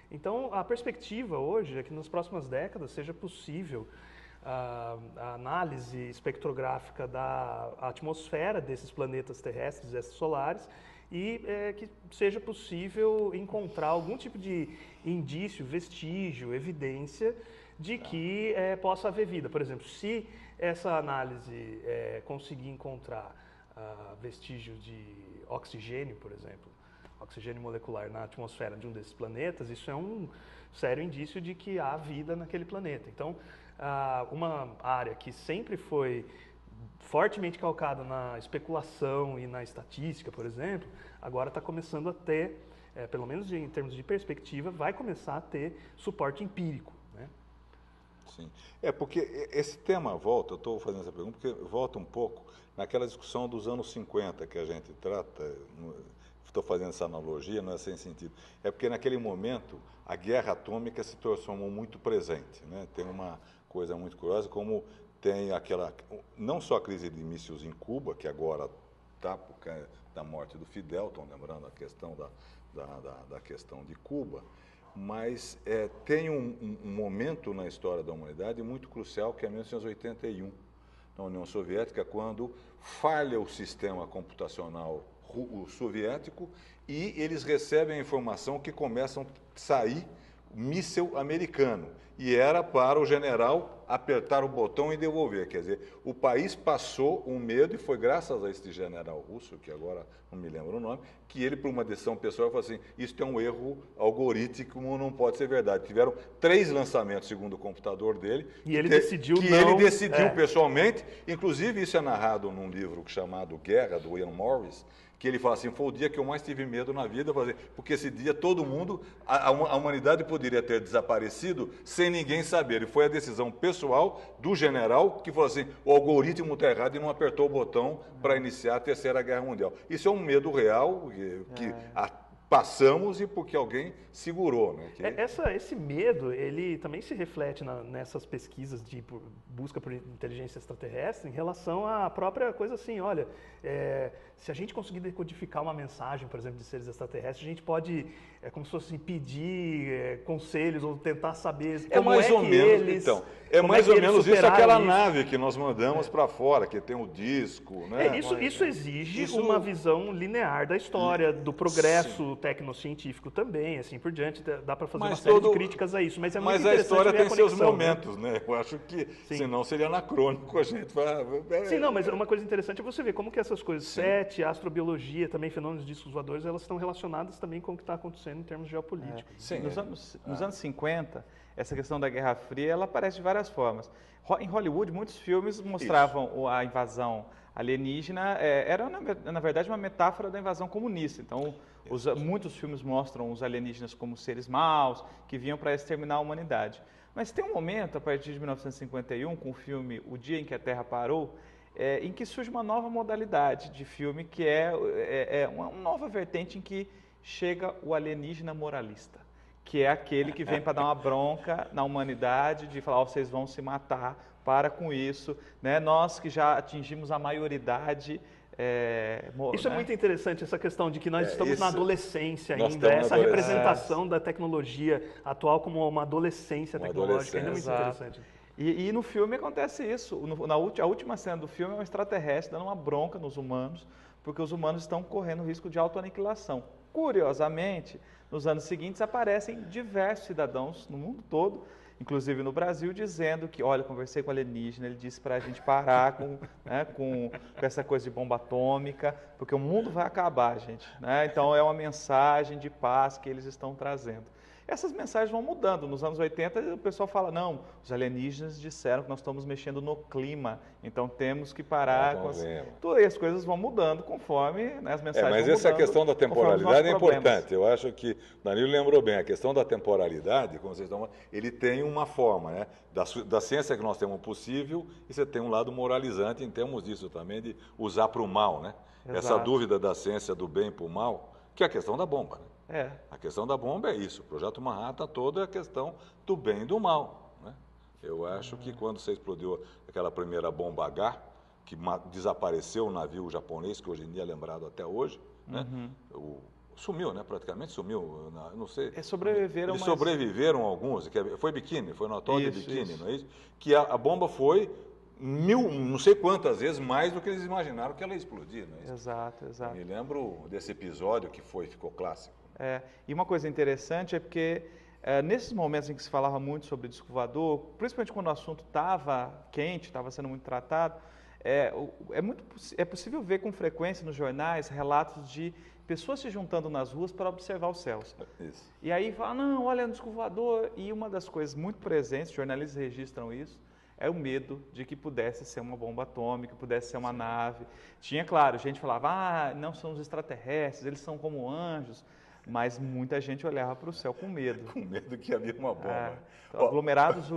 Então, a perspectiva hoje é que nas próximas décadas seja possível a análise espectrográfica da atmosfera desses planetas terrestres extrasolares e que seja possível encontrar algum tipo de indício, vestígio, evidência de que possa haver vida. Por exemplo, se essa análise conseguir encontrar vestígios de oxigênio, por exemplo, oxigênio molecular na atmosfera de um desses planetas, isso é um sério indício de que há vida naquele planeta. Então, uma área que sempre foi fortemente calcada na especulação e na estatística, por exemplo, agora está começando a ter, pelo menos em termos de perspectiva, vai começar a ter suporte empírico, né? Sim. Porque esse tema volta, eu estou fazendo essa pergunta, porque volta um pouco naquela discussão dos anos 50 que a gente trata. Estou fazendo essa analogia, não é sem sentido. É porque naquele momento a guerra atômica se transformou muito presente, né? Tem uma coisa muito curiosa, como tem aquela, não só a crise de mísseis em Cuba, que agora está por causa da morte do Fidel, estão lembrando a questão da questão de Cuba, mas tem um momento na história da humanidade muito crucial, que é 1981, na União Soviética, quando falha o sistema computacional soviético e eles recebem a informação que começam a sair míssil americano. E era para o general apertar o botão e devolver. Quer dizer, o país passou um medo e foi graças a este general russo, que agora não me lembro o nome, que ele, por uma decisão pessoal, falou assim, isso é um erro algorítmico, não pode ser verdade. Tiveram 3 lançamentos, segundo o computador dele. E ele decidiu ele decidiu pessoalmente. Inclusive, isso é narrado num livro chamado Guerra, do Ian Morris, que ele fala assim, foi o dia que eu mais tive medo na vida, porque esse dia todo mundo, a humanidade poderia ter desaparecido sem ninguém saber. E foi a decisão pessoal do general que falou assim, o algoritmo está errado e não apertou o botão para iniciar a Terceira Guerra Mundial. Isso é um medo real que passamos e porque alguém segurou, né? Esse medo, ele também se reflete nessas pesquisas de busca por inteligência extraterrestre em relação à própria coisa assim, olha, se a gente conseguir decodificar uma mensagem, por exemplo, de seres extraterrestres, a gente pode, como se fosse assim, pedir conselhos ou tentar saber como mais ou menos, então, mais ou menos isso, aquela nave que nós mandamos para fora, que tem o disco, né? Isso exige uma visão linear da história, do progresso tecnocientífico também, assim por diante, dá para fazer uma série de críticas a isso, mas é muito interessante. Mas a história tem seus momentos, né? Eu acho que, senão seria anacrônico a gente. Sim, não, mas uma coisa interessante é você ver como que essas coisas, SETI, astrobiologia, também fenômenos de discos voadores, elas estão relacionadas também com o que está acontecendo em termos geopolíticos. Sim, nos anos 50, essa questão da Guerra Fria, ela aparece de várias formas. Em Hollywood, muitos filmes mostravam a invasão alienígena, era na verdade uma metáfora da invasão comunista. Então, muitos filmes mostram os alienígenas como seres maus, que vinham para exterminar a humanidade. Mas tem um momento, a partir de 1951, com o filme O Dia em que a Terra Parou, em que surge uma nova modalidade de filme, que é uma nova vertente em que chega o alienígena moralista, que é aquele que vem para dar uma bronca na humanidade, de falar, vocês vão se matar, para com isso, né? Nós que já atingimos a maioridade... Isso é muito interessante, essa questão de que nós estamos na adolescência ainda, essa representação da tecnologia atual como uma adolescência tecnológica ainda é muito interessante. E no filme acontece isso, a última cena do filme é um extraterrestre dando uma bronca nos humanos, porque os humanos estão correndo risco de autoaniquilação. Curiosamente, nos anos seguintes aparecem diversos cidadãos no mundo todo inclusive no Brasil, dizendo que, olha, conversei com o alienígena, ele disse para a gente parar com essa coisa de bomba atômica, porque o mundo vai acabar, gente. Né? Então, é uma mensagem de paz que eles estão trazendo. Essas mensagens vão mudando. Nos anos 80, o pessoal fala, não, os alienígenas disseram que nós estamos mexendo no clima, então temos que parar com e as coisas vão mudando conforme, né, as mensagens vão mudando. Mas essa questão da temporalidade é importante. Eu acho que o Danilo lembrou bem, a questão da temporalidade, como vocês estão, ele tem uma forma, né? Da ciência que nós temos possível, e você tem um lado moralizante em termos disso também, de usar para o mal, né? Exato. Essa dúvida da ciência do bem para o mal, que é a questão da bomba, né? A questão da bomba é isso, o Projeto Manhattan todo é a questão do bem e do mal. Né? Eu acho que quando você explodiu aquela primeira bomba H, que desapareceu o navio japonês, que hoje em dia é lembrado até hoje, né? Sumiu, né? Praticamente sumiu, não sei. Sobreviveram, sobreviveram alguns, foi Bikini, foi no atol de Bikini, não é isso? Que a bomba foi não sei quantas vezes mais do que eles imaginaram que ela ia explodir, não é isso? Exato. Eu me lembro desse episódio que ficou clássico. E uma coisa interessante é porque nesses momentos em que se falava muito sobre disco voador, principalmente quando o assunto estava quente, estava sendo muito tratado, é possível ver com frequência nos jornais relatos de pessoas se juntando nas ruas para observar os céus. Isso. E aí fala, não, olha, um disco voador. E uma das coisas muito presentes, jornalistas registram isso, é o medo de que pudesse ser uma bomba atômica, pudesse ser uma nave. Tinha, claro, gente falava, não são os extraterrestres, eles são como anjos. Mas muita gente olhava para o céu com medo. Com medo que havia uma bomba. Então, aglomerados,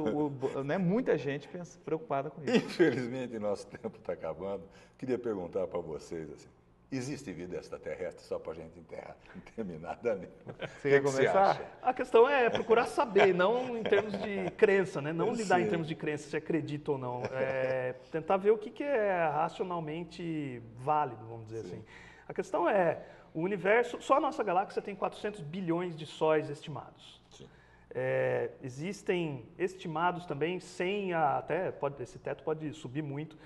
né, muita gente preocupada com isso. Infelizmente, nosso tempo está acabando. Queria perguntar para vocês, assim, existe vida extraterrestre só para a gente terminar, Danilo? Você quer começar? A questão é procurar saber, não em termos de crença, né? Não lidar em termos de crença, se acredita ou não. Tentar ver o que é racionalmente válido, vamos dizer assim. A questão é, o universo, só a nossa galáxia tem 400 bilhões de sóis estimados. Existem estimados também, esse teto pode subir muito,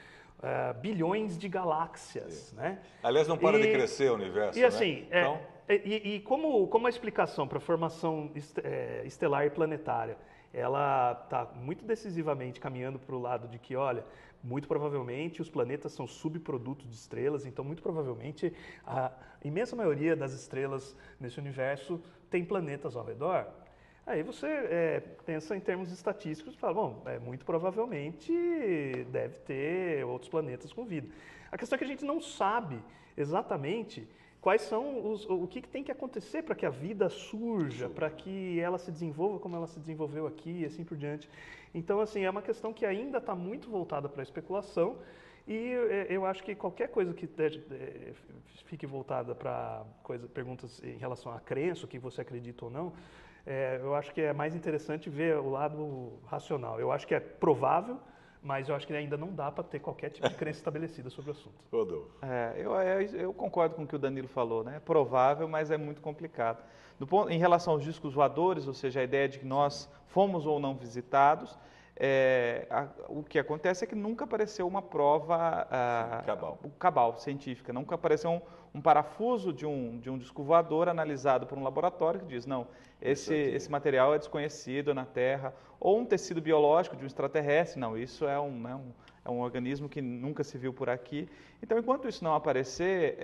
bilhões de galáxias. Né? Aliás, não para de crescer o universo. E assim, como a explicação para a formação estelar e planetária, ela está muito decisivamente caminhando para o lado de que, olha, muito provavelmente os planetas são subprodutos de estrelas, então muito provavelmente a imensa maioria das estrelas nesse universo tem planetas ao redor. Aí você pensa em termos estatísticos e fala, bom, muito provavelmente deve ter outros planetas com vida. A questão é que a gente não sabe exatamente quais são o que tem que acontecer para que a vida surja, para que ela se desenvolva como ela se desenvolveu aqui e assim por diante. Então, assim, é uma questão que ainda está muito voltada para a especulação e eu acho que qualquer coisa que fique voltada para perguntas em relação à crença, o que você acredita ou não, eu acho que é mais interessante ver o lado racional. Eu acho que é provável, mas eu acho que ainda não dá para ter qualquer tipo de crença estabelecida sobre o assunto. Rodolfo. Eu concordo com o que o Danilo falou, né? É provável, mas é muito complicado. Em relação aos discos voadores, ou seja, a ideia de que nós fomos ou não visitados, o que acontece é que nunca apareceu uma prova cabal científica, nunca apareceu um parafuso de um disco voador analisado por um laboratório que diz, não, esse material é desconhecido na Terra, ou um tecido biológico de um extraterrestre, não, isso é um organismo que nunca se viu por aqui. Então, enquanto isso não aparecer,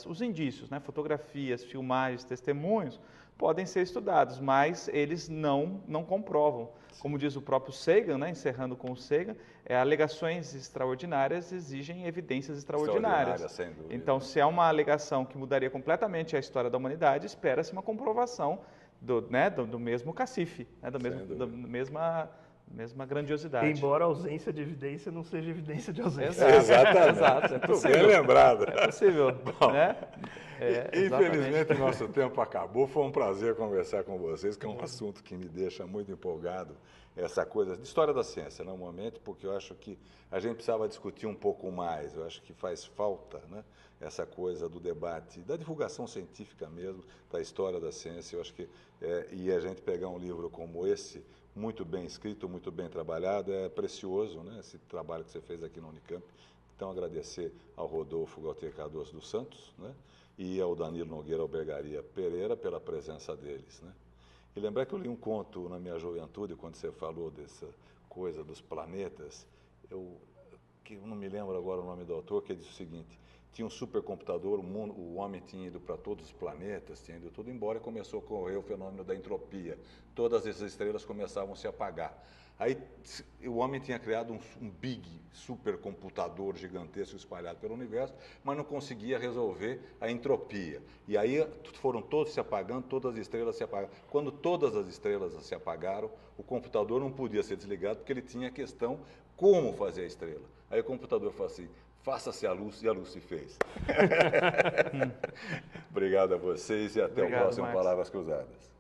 os indícios, né, fotografias, filmagens, testemunhos, podem ser estudados, mas eles não comprovam. Como diz o próprio Sagan, né, encerrando com o Sagan, alegações extraordinárias exigem evidências extraordinárias. Sem dúvida. Então, se é uma alegação que mudaria completamente a história da humanidade, espera-se uma comprovação do mesmo cacife, né, da mesma grandiosidade. Embora a ausência de evidência não seja evidência de ausência. Exatamente. É possível. Bem lembrado. É possível. Bom, né? Infelizmente, nosso tempo acabou. Foi um prazer conversar com vocês, que é um assunto que me deixa muito empolgado, essa coisa de história da ciência, normalmente, porque eu acho que a gente precisava discutir um pouco mais. Eu acho que faz falta, né, essa coisa do debate, da divulgação científica mesmo, da história da ciência. Eu acho que e a gente pegar um livro como esse, muito bem escrito, muito bem trabalhado, é precioso, né, esse trabalho que você fez aqui na Unicamp. Então, agradecer ao Rodolfo Gautier Cardoso dos Santos, né, e ao Danilo Nogueira Albergaria Pereira pela presença deles, né. E lembrar que eu li um conto na minha juventude, quando você falou dessa coisa dos planetas, que eu não me lembro agora o nome do autor, que diz o seguinte: tinha um supercomputador, o homem tinha ido para todos os planetas, tinha ido tudo embora, e começou a ocorrer o fenômeno da entropia. Todas essas estrelas começavam a se apagar. Aí o homem tinha criado um big supercomputador gigantesco espalhado pelo universo, mas não conseguia resolver a entropia. E aí foram todos se apagando, todas as estrelas se apagaram. Quando todas as estrelas se apagaram, o computador não podia ser desligado, porque ele tinha a questão como fazer a estrela. Aí o computador falou assim: faça-se a luz, e a luz se fez. Obrigado a vocês e até o próximo Marcos. Palavras Cruzadas.